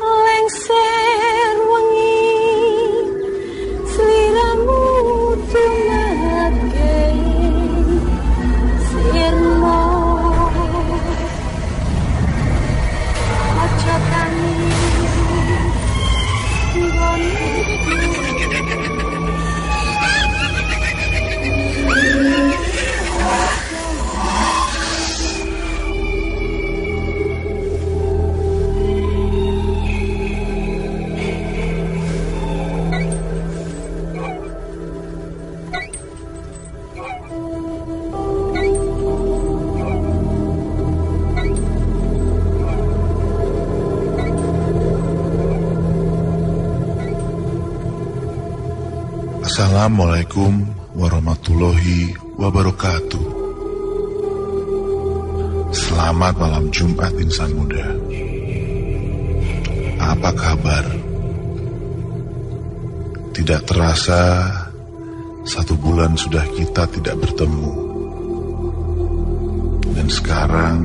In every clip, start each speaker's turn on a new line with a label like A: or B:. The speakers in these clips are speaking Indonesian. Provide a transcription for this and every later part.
A: Lengser wengi sliramu tumake sirno aja tani
B: Assalamualaikum warahmatullahi wabarakatuh. Selamat malam Jumat insan muda. Apa kabar? Tidak terasa 1 bulan sudah kita tidak bertemu. Dan sekarang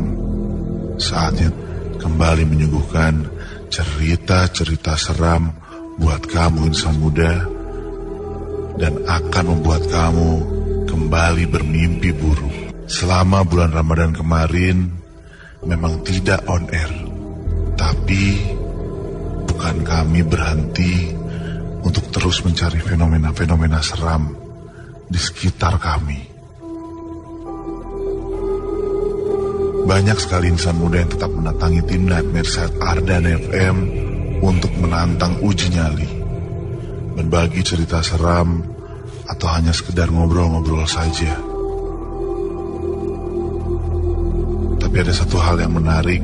B: saatnya kembali menyuguhkan cerita-cerita seram buat kamu insan muda, dan akan membuat kamu kembali bermimpi buruk. Selama bulan Ramadan kemarin memang tidak on air, tapi bukan kami berhenti untuk terus mencari fenomena-fenomena seram di sekitar kami. Banyak sekali insan muda yang tetap mendatangi tim Nightmare Set Ardan FM untuk menantang uji nyali, berbagi cerita seram, atau hanya sekedar ngobrol-ngobrol saja. Tapi ada satu hal yang menarik,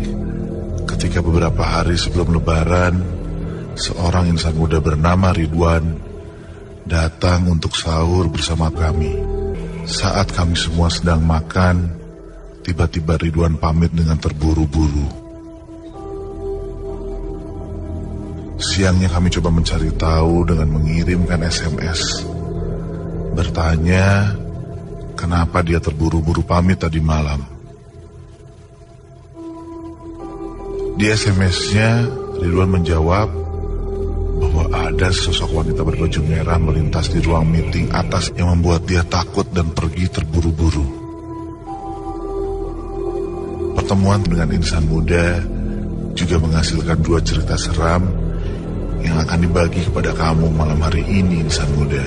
B: ketika beberapa hari sebelum Lebaran, seorang insan muda bernama Ridwan datang untuk sahur bersama kami. Saat kami semua sedang makan, tiba-tiba Ridwan pamit dengan terburu-buru. Siangnya kami coba mencari tahu dengan mengirimkan SMS, bertanya kenapa dia terburu-buru pamit tadi malam. Di SMS-nya Ridwan menjawab bahwa ada sosok wanita berbaju merah melintas di ruang meeting atas yang membuat dia takut dan pergi terburu-buru. Pertemuan dengan insan muda juga menghasilkan 2 cerita seram yang akan dibagi kepada kamu malam hari ini insan muda.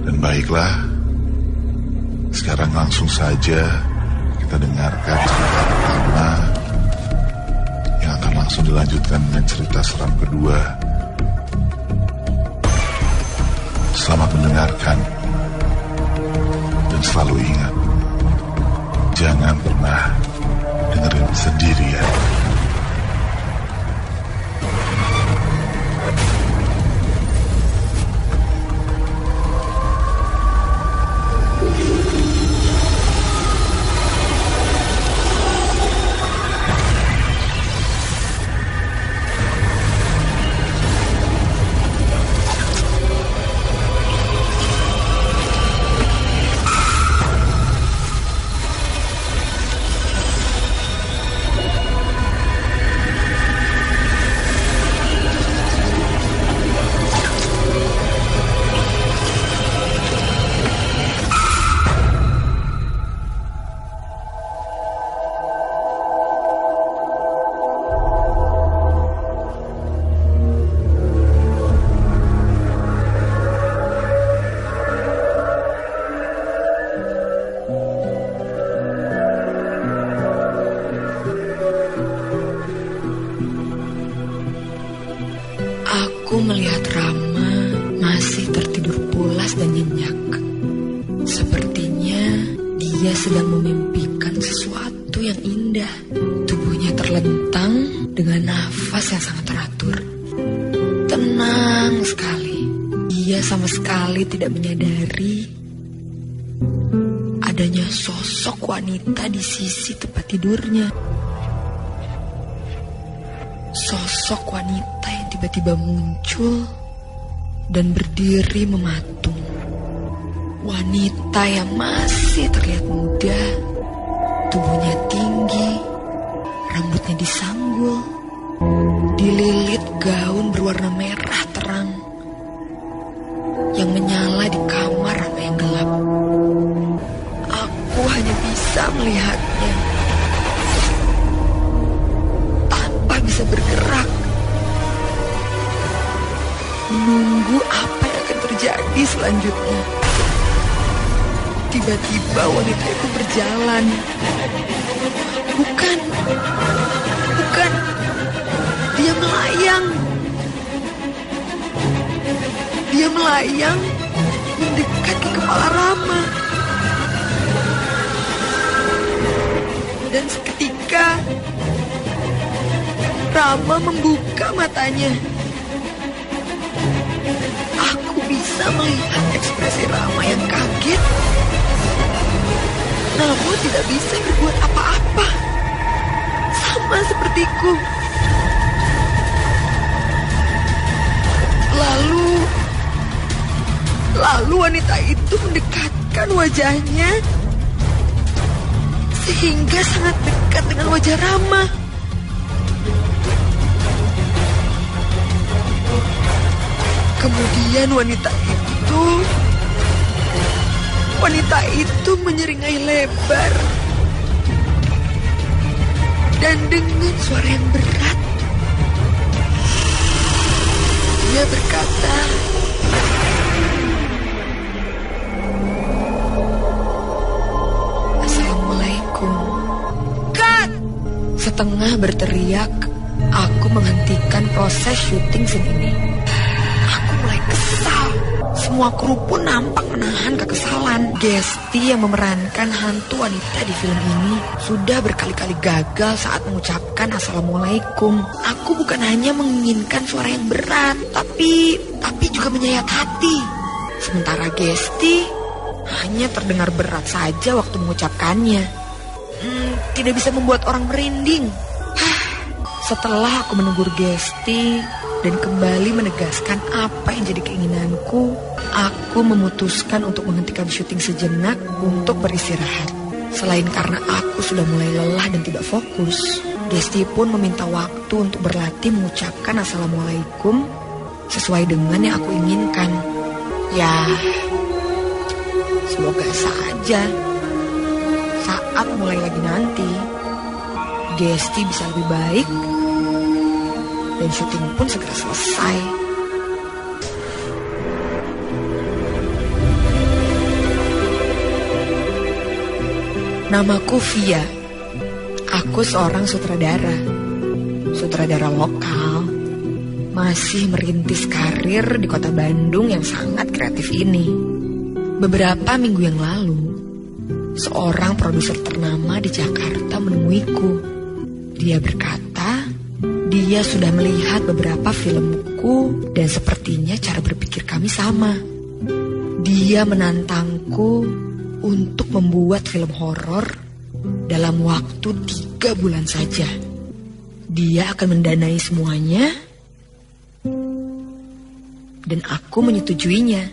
B: Dan baiklah, sekarang langsung saja kita dengarkan cerita pertama yang akan langsung dilanjutkan dengan cerita seram kedua. Selamat mendengarkan, dan selalu ingat, jangan pernah dengerin sendirian.
C: Aku melihat Rama masih tertidur pulas dan nyenyak. Sepertinya dia sedang memimpikan sesuatu yang indah. Tubuhnya terlentang dengan nafas yang sangat teratur. Tenang sekali. Dia sama sekali tidak menyadari adanya sosok wanita di sisi tempat tidurnya. Sosok wanita yang tiba-tiba muncul dan berdiri mematung. Wanita yang masih terlihat muda, tubuhnya tinggi, wajahnya disanggul, dililit gaun berwarna merah terang yang menyala di kamar Rama yang gelap. Aku hanya bisa melihatnya tanpa bisa bergerak, menunggu apa yang akan terjadi selanjutnya. Tiba-tiba wanita itu berjalan. Bukan. Dia melayang. Dia melayang mendekat ke kepala Rama. Dan seketika Rama membuka matanya. Aku bisa melihat ekspresi Rama yang kaget, namun tidak bisa berbuat apa-apa. Sama sepertiku. Lalu wanita itu mendekatkan wajahnya sehingga sangat dekat dengan wajah Rama. Kemudian wanita itu menyeringai lebar dan dengan suara yang berat dia berkata, "Assalamualaikum." Cut! Setengah berteriak, aku menghentikan proses syuting scene ini. Aku mulai kesal. Semua kru pun nampak menahan kekesalan. Gesti yang memerankan hantu wanita di film ini sudah berkali-kali gagal saat mengucapkan Assalamualaikum. Aku bukan hanya menginginkan suara yang berat, tapi juga menyayat hati. Sementara Gesti hanya terdengar berat saja waktu mengucapkannya. Tidak bisa membuat orang merinding. Setelah aku menegur Gesti dan kembali menegaskan apa yang jadi keinginanku, aku memutuskan untuk menghentikan syuting sejenak untuk beristirahat. Selain karena aku sudah mulai lelah dan tidak fokus, Gesti pun meminta waktu untuk berlatih mengucapkan Assalamualaikum sesuai dengan yang aku inginkan. Ya, semoga saja saat mulai lagi nanti Gesti bisa lebih baik dan syuting pun segera selesai. Namaku Via. Aku seorang sutradara lokal, masih merintis karir di kota Bandung yang sangat kreatif ini. Beberapa minggu yang lalu, seorang produser ternama di Jakarta menemuiku. Dia berkata, dia sudah melihat beberapa filmku dan sepertinya cara berpikir kami sama. Dia menantangku untuk membuat film horor dalam waktu 3 bulan saja. Dia akan mendanai semuanya dan aku menyetujuinya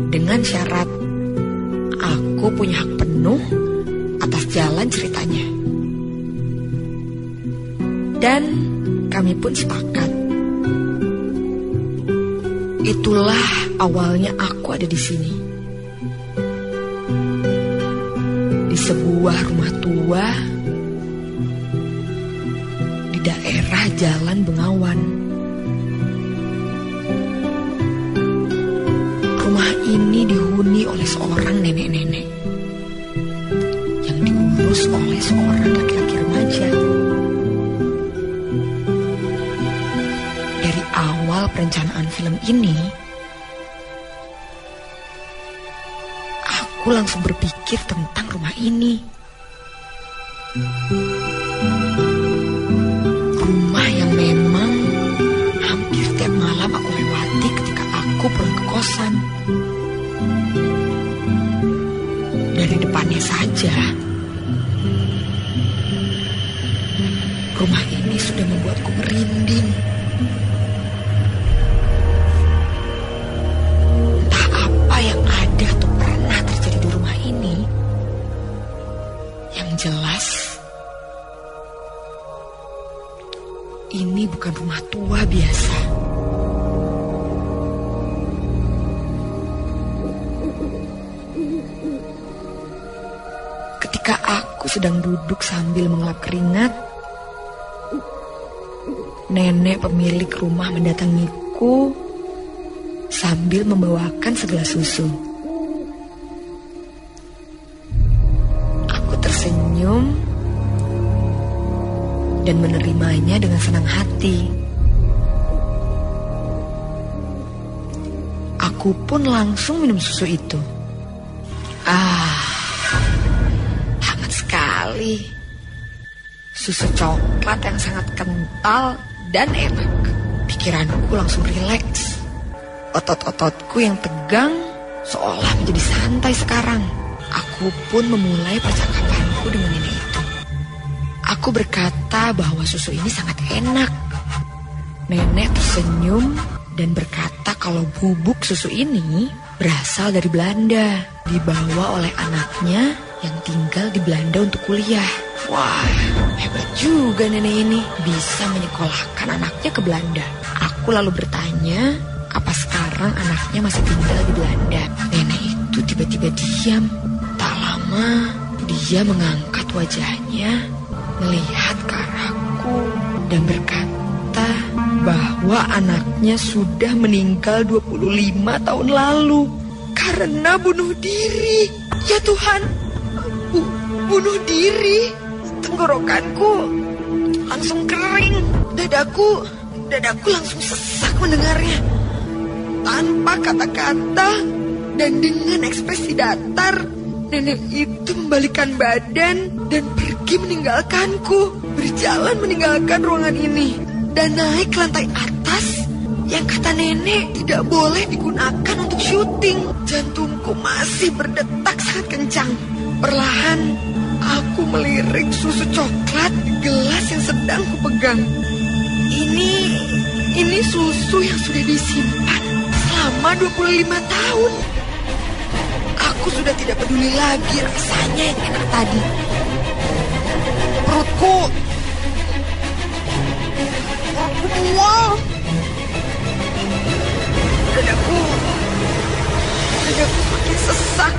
C: dengan syarat aku punya hak penuh atas jalan ceritanya. Dan kami pun sepakat. Itulah awalnya aku ada di sini. Di sebuah rumah tua di daerah Jalan Bengawan. Rumah ini dihuni oleh seorang nenek-nenek yang diurus oleh seorang laki-laki remaja. Dari awal perencanaan film ini, aku langsung berpikir tentang rumah ini. Rumah yang memang hampir tiap malam aku lewati ketika aku pulang ke kosan. Dari depannya saja, rumah ini sudah membuatku merinding. Entah apa yang ada atau pernah terjadi di rumah ini. Yang jelas, ini bukan rumah tua biasa. Ketika aku sedang duduk sambil mengelap keringat, nenek pemilik rumah mendatangiku sambil membawakan segelas susu. Aku tersenyum dan menerimanya dengan senang hati. Aku pun langsung minum susu itu. Hangat sekali. Susu coklat yang sangat kental dan enak. Pikiranku langsung rileks. Otot-ototku yang tegang seolah menjadi santai sekarang. Aku pun memulai percakapanku dengan nenek itu. Aku berkata bahwa susu ini sangat enak. Nenek tersenyum dan berkata kalau bubuk susu ini berasal dari Belanda, dibawa oleh anaknya yang tinggal di Belanda untuk kuliah. Wah, hebat juga nenek ini, bisa menyekolahkan anaknya ke Belanda. Aku lalu bertanya, apa sekarang anaknya masih tinggal di Belanda? Nenek itu tiba-tiba diam. Tak lama, dia mengangkat wajahnya, melihat ke arahku dan berkata bahwa anaknya sudah meninggal 25 tahun lalu karena bunuh diri. Ya Tuhan, bunuh diri. Tenggorokanku langsung kering, dadaku langsung sesak mendengarnya. Tanpa kata-kata dan dengan ekspresi datar, nenek itu membalikkan badan dan pergi meninggalkanku, berjalan meninggalkan ruangan ini dan naik ke lantai atas yang kata nenek tidak boleh digunakan untuk syuting. Jantungku masih berdetak sangat kencang. Perlahan aku melirik susu coklat di gelas yang sedang kupegang. Ini susu yang sudah disimpan selama 25 tahun. Aku sudah tidak peduli lagi rasanya yang enak tadi. Perutku mual. Dadaku makin sesak.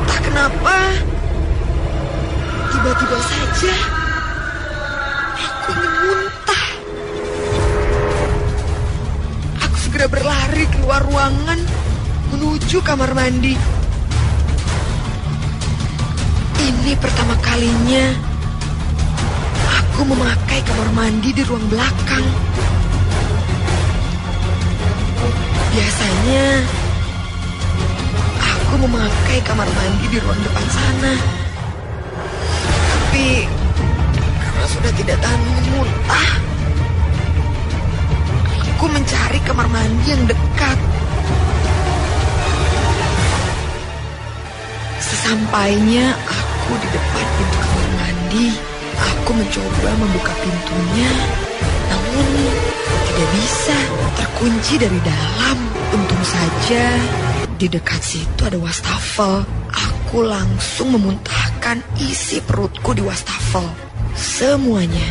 C: Tak kenapa, tiba-tiba saja aku ingin muntah. Aku segera berlari keluar ruangan menuju kamar mandi. Ini pertama kalinya aku memakai kamar mandi di ruang belakang. Biasanya aku memakai kamar mandi di ruang depan sana. Tapi karena sudah tidak tahan muntah, aku mencari kamar mandi yang dekat. Sesampainya aku di depan pintu kamar mandi, aku mencoba membuka pintunya, namun tidak bisa, terkunci dari dalam. Untung saja di dekat situ ada wastafel. Aku langsung memuntahkan isi perutku di wastafel, semuanya.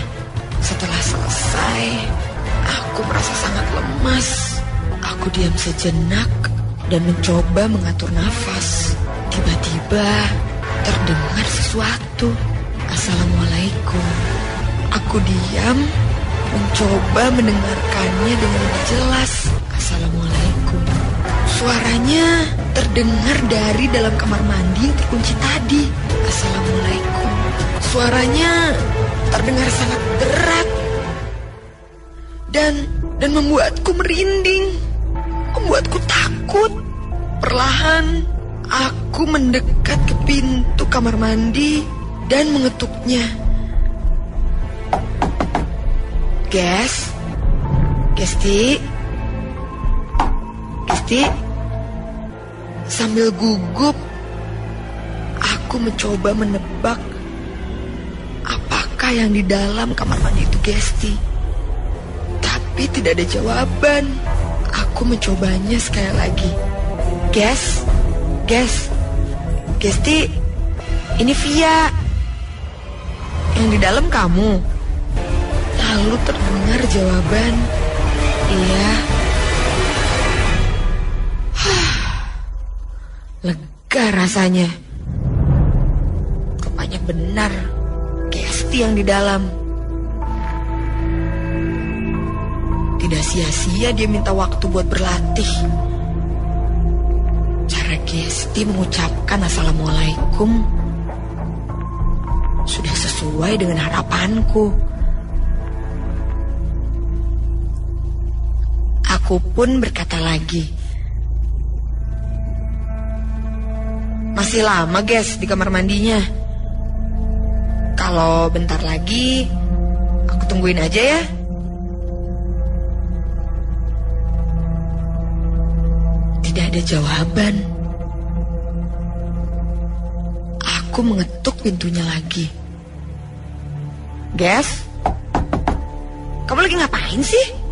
C: Setelah selesai, aku merasa sangat lemas. Aku diam sejenak dan mencoba mengatur nafas. Tiba-tiba terdengar sesuatu. Assalamualaikum. Aku diam, mencoba mendengarkannya dengan jelas. Assalamualaikum. Suaranya terdengar dari dalam kamar mandi yang terkunci tadi. Assalamualaikum. Suaranya terdengar sangat berat dan membuatku merinding, membuatku takut. Perlahan aku mendekat ke pintu kamar mandi dan mengetuknya. Gesti. Sambil gugup, aku mencoba menebak apakah yang di dalam kamar mandi itu Gesti. Tapi tidak ada jawaban. Aku mencobanya sekali lagi. Gesti, ini Via. Yang di dalam kamu. Lalu terdengar jawaban, iya. Lega rasanya. Rupanya benar, Gesti yang di dalam. Tidak sia-sia dia minta waktu buat berlatih. Cara Gesti mengucapkan Assalamualaikum sudah sesuai dengan harapanku. Aku pun berkata lagi, masih lama guys di kamar mandinya. Kalau bentar lagi aku tungguin aja ya. Tidak ada jawaban. Aku mengetuk pintunya lagi. Ges, kamu lagi ngapain sih?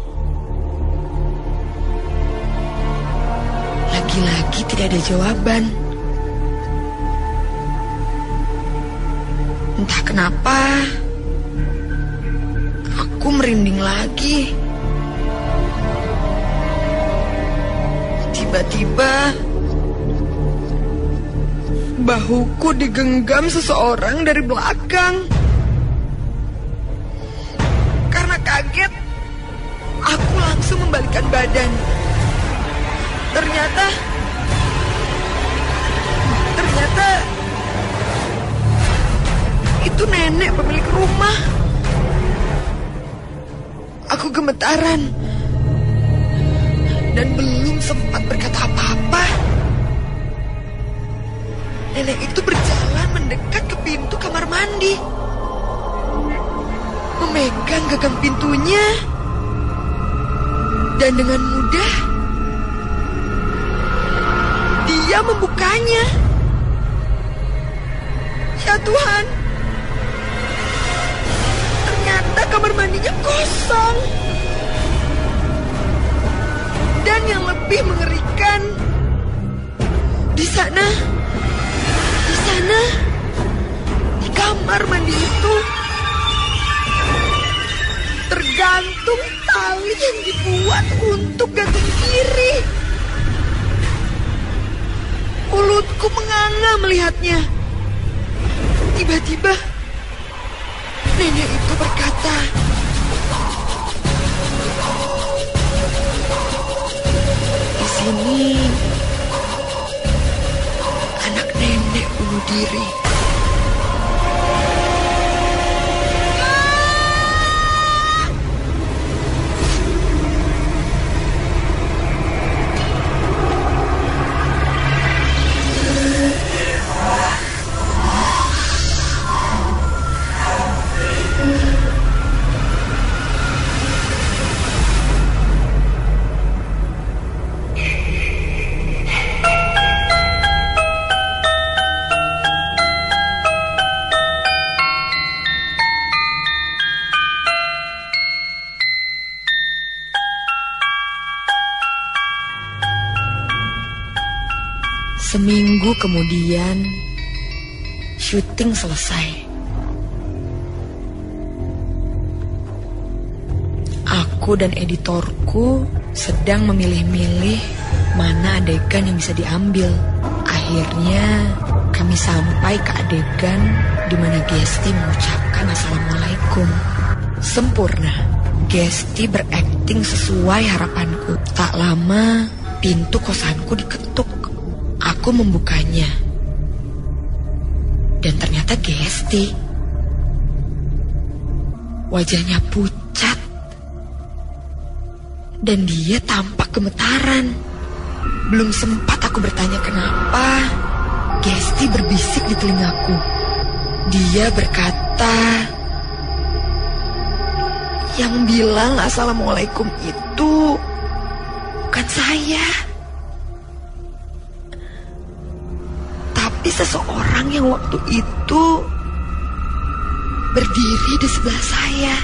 C: Lagi-lagi tidak ada jawaban. Entah kenapa, aku merinding lagi. Tiba-tiba, bahuku digenggam seseorang dari belakang. Karena kaget, aku langsung membalikkan badan. Ternyata itu nenek pemilik rumah. Aku gemetaran dan belum sempat berkata apa-apa. Nenek itu berjalan mendekat ke pintu kamar mandi, memegang gagang pintunya, dan dengan mudah dia membukanya. Ya Tuhan, ternyata kamar mandinya kosong. Dan yang lebih mengerikan, di sana, di kamar mandi itu tergantung tali yang dibuat untuk gantung kiri. Mulutku menganga melihatnya. Tiba-tiba nenek itu berkata, "Di sini anak nenek bunuh diri." Seminggu kemudian, syuting selesai. Aku dan editorku sedang memilih-milih mana adegan yang bisa diambil. Akhirnya kami sampai ke adegan di mana Gesti mengucapkan Assalamualaikum. Sempurna. Gesti berakting sesuai harapanku. Tak lama, pintu kosanku diketuk. Aku membukanya. Dan ternyata Gesti. Wajahnya pucat. Dan dia tampak gemetaran. Belum sempat aku bertanya kenapa, Gesti berbisik di telingaku. Dia berkata, "Yang bilang Assalamualaikum itu bukan saya, tapi seseorang yang waktu itu berdiri di sebelah saya."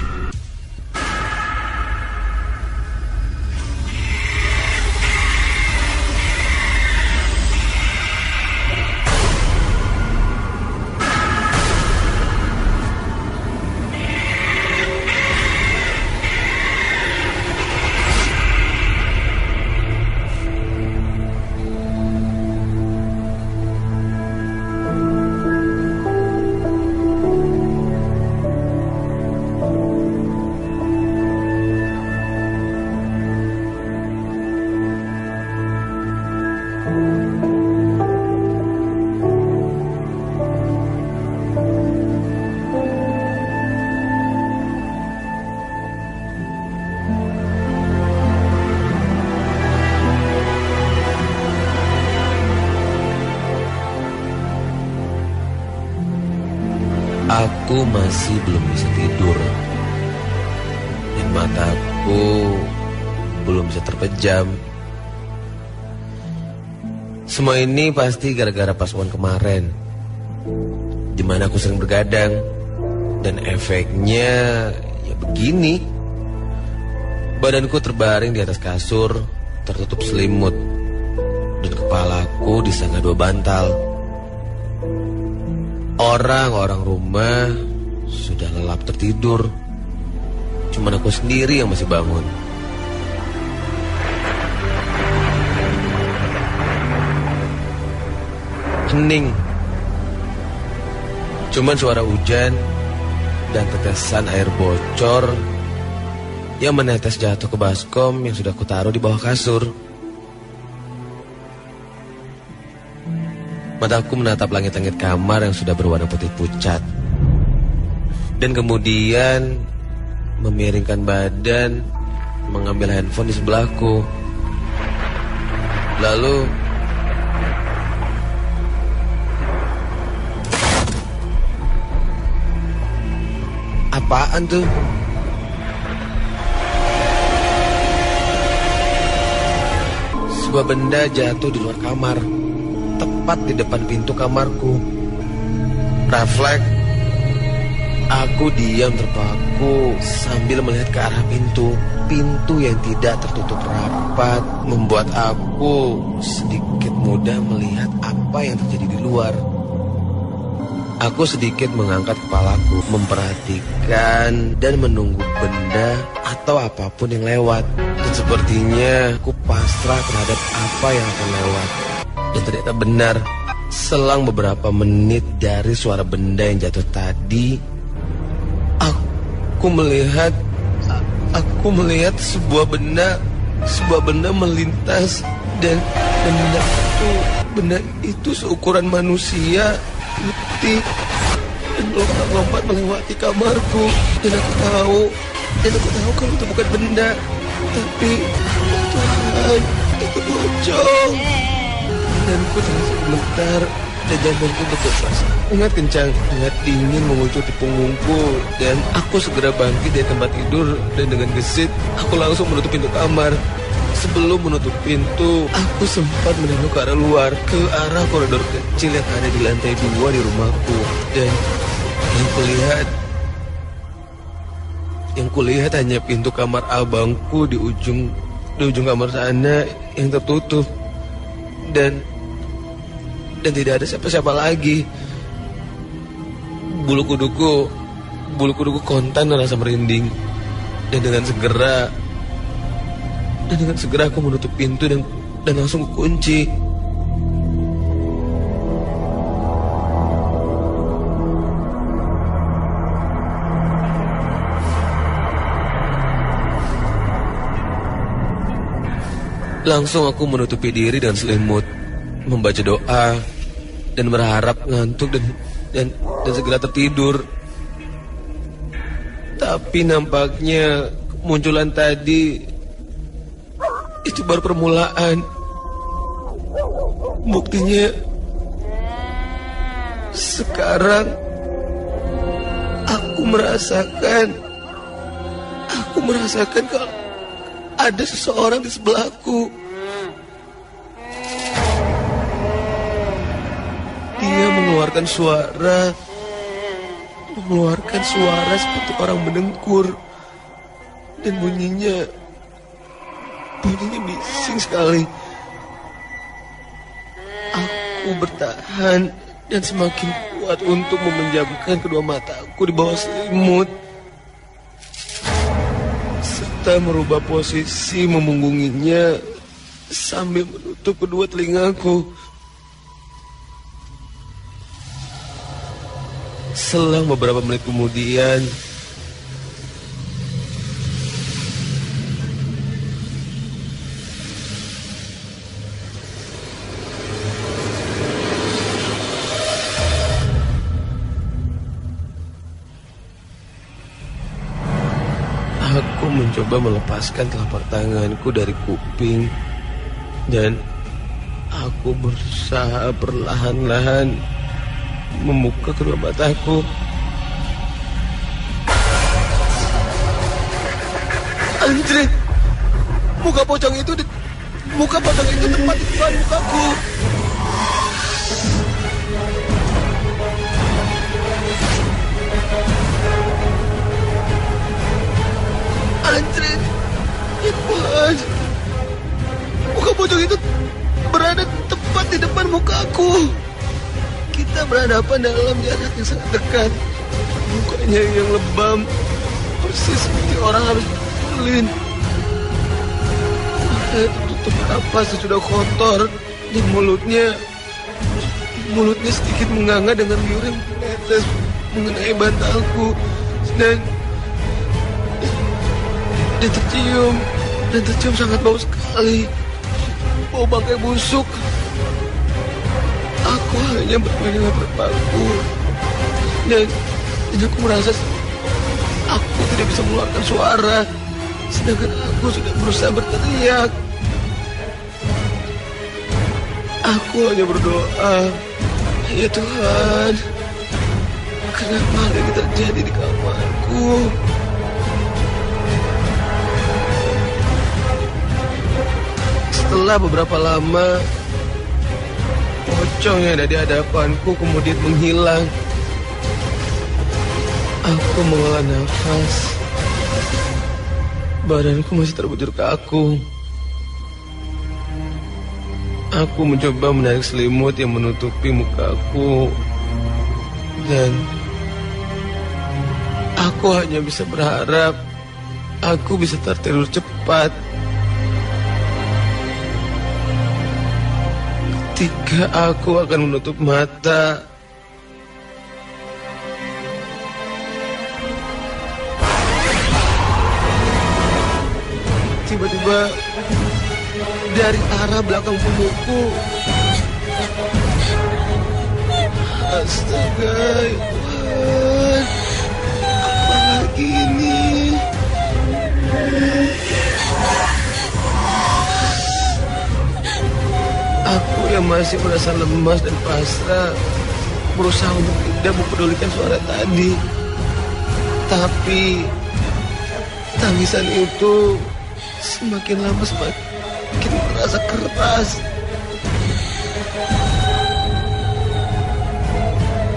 D: Aku masih belum bisa tidur. Dan mataku belum bisa terpejam. Semua ini pasti gara-gara pasukan kemarin, di mana aku sering bergadang. Dan efeknya ya begini. Badanku terbaring di atas kasur, tertutup selimut. Dan kepalaku disangga 2 bantal. Orang-orang rumah sudah lelap tertidur. Cuman aku sendiri yang masih bangun. Hening. Cuman suara hujan dan tetesan air bocor yang menetes jatuh ke baskom yang sudah kutaruh di bawah kasur. Mataku menatap langit-langit kamar yang sudah berwarna putih pucat. Dan kemudian memiringkan badan, mengambil handphone di sebelahku. Lalu apaan tuh? Sebuah benda jatuh di luar kamar, tepat di depan pintu kamarku. Refleks, aku diam terpaku sambil melihat ke arah pintu. Pintu yang tidak tertutup rapat membuat aku sedikit mudah melihat apa yang terjadi di luar. Aku sedikit mengangkat kepalaku, memperhatikan dan menunggu benda atau apapun yang lewat. Dan sepertinya aku pasrah terhadap apa yang akan lewat. Dan ternyata benar, selang beberapa menit dari suara benda yang jatuh tadi, aku melihat sebuah benda melintas. Dan benda itu seukuran manusia, putih, dan lompat melewati kamarku. Dan aku tahu kalau itu bukan benda, tapi Tuhan, itu pocong. Dan aku terasa gemetar dan jantungku berdetak sangat kencang, sangat dingin mengucur di punggungku. Dan aku segera bangkit dari tempat tidur dan dengan gesit aku langsung menutup pintu kamar. Sebelum menutup pintu, aku sempat menengok ke arah luar, ke arah koridor kecil yang ada di lantai 2 di rumahku. Dan yang kulihat hanya pintu kamar abangku di ujung kamar sana yang tertutup. Dan tidak ada siapa-siapa lagi. Bulu kuduku kontan rasa merinding. Dan dengan segera aku menutup pintu dan langsung kunci. Langsung aku menutupi diri dengan selimut, membaca doa dan berharap ngantuk dan segera tertidur. Tapi nampaknya kemunculan tadi itu baru permulaan. Buktinya sekarang aku merasakan kalau ada seseorang di sebelahku. Dia mengeluarkan suara seperti orang mendengkur. Dan bunyinya bising sekali. Aku bertahan dan semakin kuat untuk memejamkan kedua mataku di bawah selimut, serta merubah posisi memunggunginya sambil menutup kedua telingaku. Selang beberapa menit kemudian, aku mencoba melepaskan telapak tanganku dari kuping dan aku berusaha perlahan-lahan membuka kedua mataku. Anjrit, muka pocong itu tepat di depan mukaku. Anjrit, ya Tuhan, muka pocong itu berada tepat di depan mukaku. Kita berhadapan dalam jarak yang sangat dekat. Mukanya yang lebam, persis seperti orang habis berlin. Mata tertutup rapat sesudah kotor. Di mulutnya sedikit menganga dengan liur yang menetes mengenai bantalku. Dan tercium sangat bau sekali. Bau bangkai busuk. Aku hanya bermain dengan terpaku. Dan aku merasa aku tidak bisa mengeluarkan suara. Sedangkan aku sudah berusaha berteriak. Aku hanya berdoa, ya Tuhan, kenapa hal ini terjadi di kamarku? Setelah beberapa lama, pocong yang ada di hadapanku kemudian menghilang. Aku menghela nafas. Badanku masih terbujur kaku. Aku mencoba menarik selimut yang menutupi mukaku. Dan aku hanya bisa berharap aku bisa tertidur cepat. Ketika aku akan menutup mata, tiba-tiba dari arah belakang punggungku, astaga, ya Tuhan, apa lagi ini? Aku yang masih merasa lemas dan pasrah berusaha untuk tidak mempedulikan suara tadi. Tapi tangisan itu semakin lama semakin terasa keras.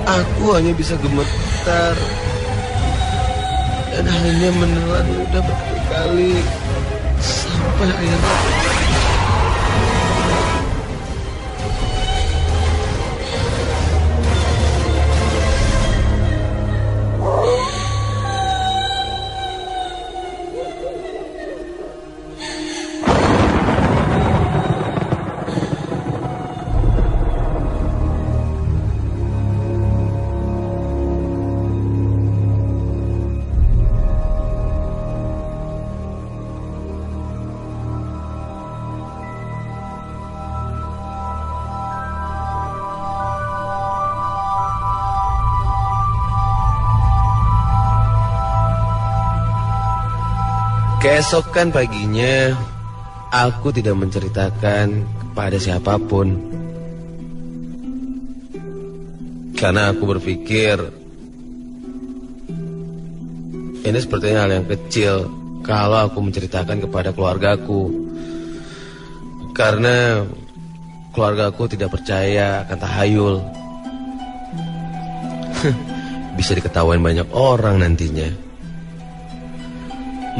D: Aku hanya bisa gemetar dan hanya menelan ludah berkali-kali sampai akhirnya keesokan paginya, aku tidak menceritakan kepada siapapun. Karena aku berpikir, ini sepertinya hal yang kecil kalau aku menceritakan kepada keluargaku. Karena keluargaku tidak percaya akan tahayul. Bisa diketahui banyak orang nantinya.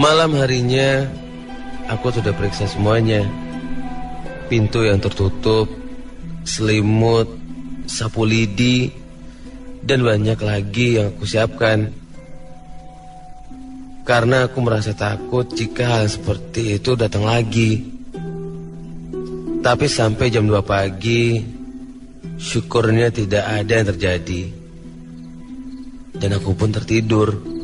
D: Malam harinya, aku sudah periksa semuanya. Pintu yang tertutup, selimut, sapu lidi, dan banyak lagi yang aku siapkan. Karena aku merasa takut jika hal seperti itu datang lagi. Tapi sampai jam 2 pagi, syukurnya tidak ada yang terjadi. Dan aku pun tertidur.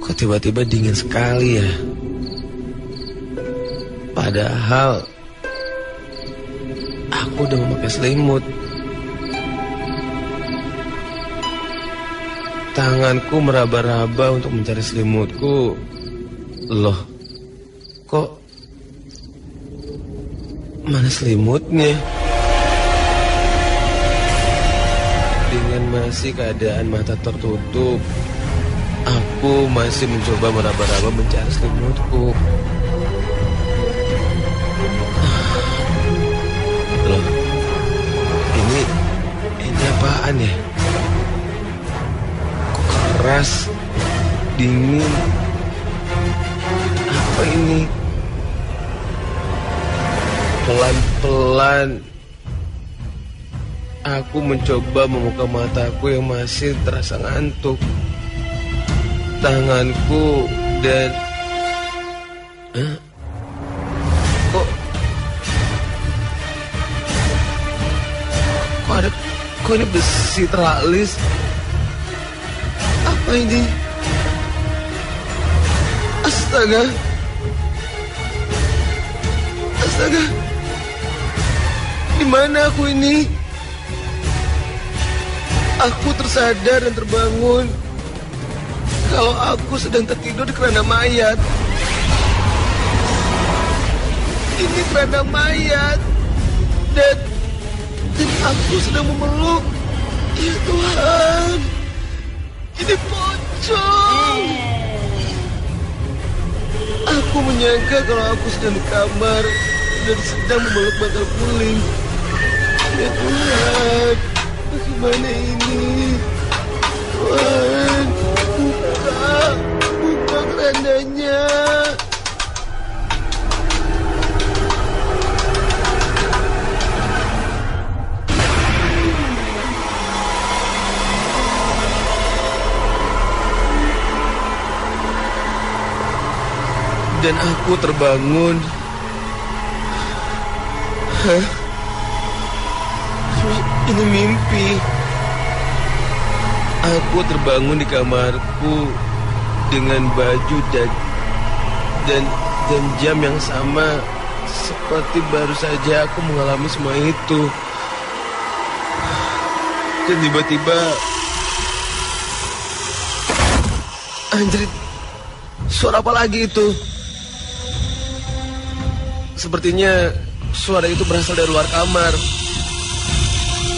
D: Kok tiba-tiba dingin sekali ya? Padahal aku udah memakai selimut. Tanganku meraba-raba untuk mencari selimutku. Loh, Kok mana selimutnya? Dengan masih keadaan mata tertutup, aku masih mencoba meraba-raba mencari selimutku. Loh, ini apaan ya? Kok keras, dingin? Apa ini? Pelan-pelan aku mencoba membuka mataku yang masih terasa ngantuk. Tanganku dan Kok ini besi teralis? Apa ini? Astaga. Di mana aku ini? Aku tersadar dan terbangun kalau aku sedang tertidur di keranda mayat. Ini keranda mayat dan aku sedang memeluk. Ya Tuhan, ini pocong. Aku menyangka kalau aku sedang di kamar dan sedang memeluk bantal guling. Ya Tuhan, bagaimana ini? Tuhan, buka kerandanya. Dan aku terbangun. Hah? Ini mimpi. Aku terbangun di kamarku dengan baju dan jam yang sama seperti baru saja aku mengalami semua itu. Dan tiba-tiba, anjir, suara apa lagi itu? Sepertinya suara itu berasal dari luar kamar,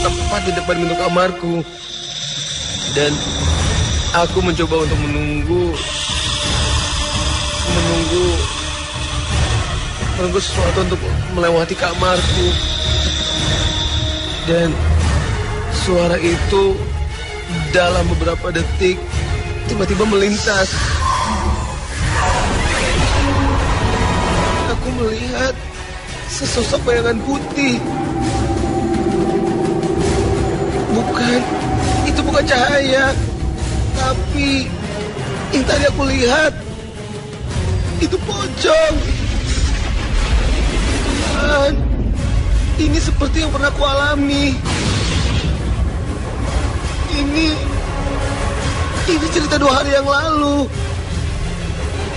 D: tepat di depan pintu kamarku. Dan aku mencoba untuk menunggu sesuatu untuk melewati kamarku. Dan suara itu dalam beberapa detik tiba-tiba melintas. Aku melihat sesosok bayangan putih. Itu bukan cahaya. Tapi yang tadi aku lihat itu pocong. Tuhan, ini seperti yang pernah aku alami. Ini cerita 2 hari yang lalu.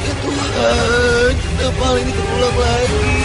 D: Ya Tuhan, kenapa hal ini terulang lagi?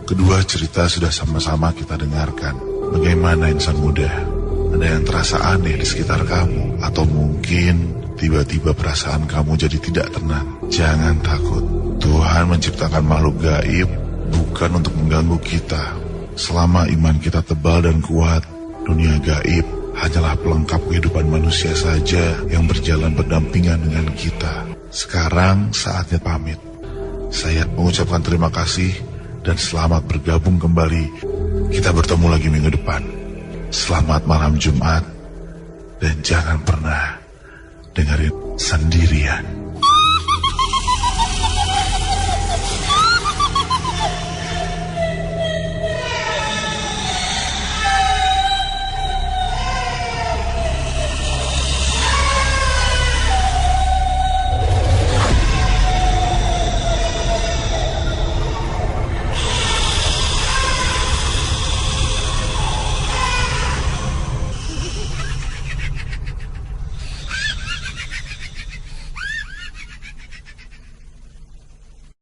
B: Kedua cerita sudah sama-sama kita dengarkan. Bagaimana insan muda? Ada yang terasa aneh di sekitar kamu? Atau mungkin tiba-tiba perasaan kamu jadi tidak tenang? Jangan takut. Tuhan menciptakan makhluk gaib bukan untuk mengganggu kita. Selama iman kita tebal dan kuat, dunia gaib hanyalah pelengkap kehidupan manusia saja yang berjalan berdampingan dengan kita. Sekarang saatnya pamit. Saya mengucapkan terima kasih dan selamat bergabung kembali. Kita bertemu lagi minggu depan. Selamat malam Jumat. Dan jangan pernah dengerin sendirian.